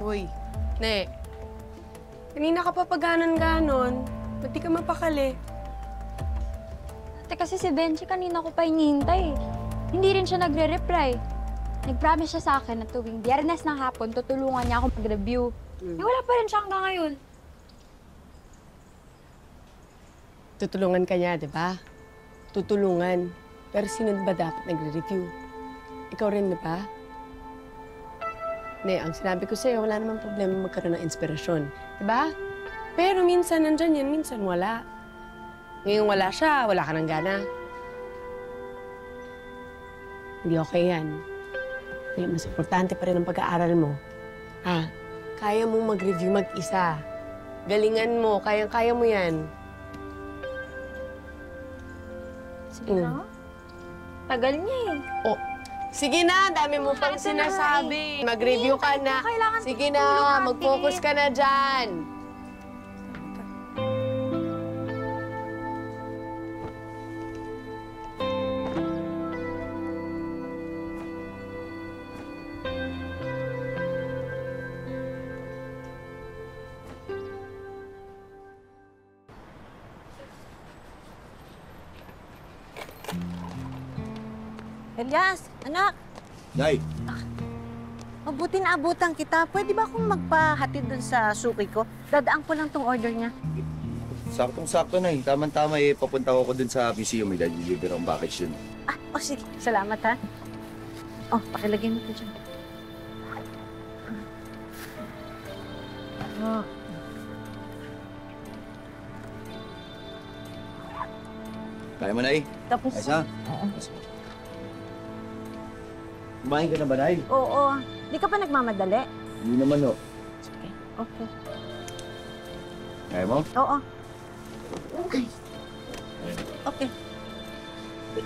Uy, Ne. Kanina ka pa paganon-ganon. Ba't di ka mapakali? Ate, kasi si Benji kanina ko pa hinihintay. Hindi rin siya nagre-reply. Nag-promise siya sa akin na tuwing Biyernes ng hapon, tutulungan niya ako mag-review. Eh, wala pa rin siya hanggang ngayon. Tutulungan ka niya, di ba? Tutulungan. Pero sino ba dapat nagre-review? Ikaw rin, di ba? Ne, ang sinabi ko sa'yo, wala namang problema magkaroon ng inspirasyon. Di ba? Pero minsan nandyan yan, minsan wala. Ngayong wala siya, wala ka ng gana. Hindi okay yan. Kaya mas importante pa rin ang pag-aaral mo. Ha? Kaya mong mag-review mag-isa. Galingan mo, kayang-kaya mo yan. Sige na. Tagal niya eh. Oh, sige na, dami mo pang Ito na sinasabi. Mag-review ka na. Kailangan Sige tulong, na, ate. mag-focus ka na dyan. Elias, anak, Nay, mabuti na abutan kita. Pwede ba akong magpahatid dun sa suki ko? Dadaan ko lang tong order niya. saktong-sakto na eh. Tama-tama eh, papunta ko dun sa museum. May deliver ang package yun. Sige. Salamat, ha. Oh, pakilagay mo ko dyan. Oh. Kaya mo, Nay? Tapos, Ayos na? Kumain ka na ba, Nay? oo. Di ka pa nagmamadali? Hindi naman, no. Sige. Okay. Kaya mo? Oo. Okay.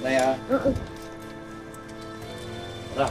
Nay, ah. Tara.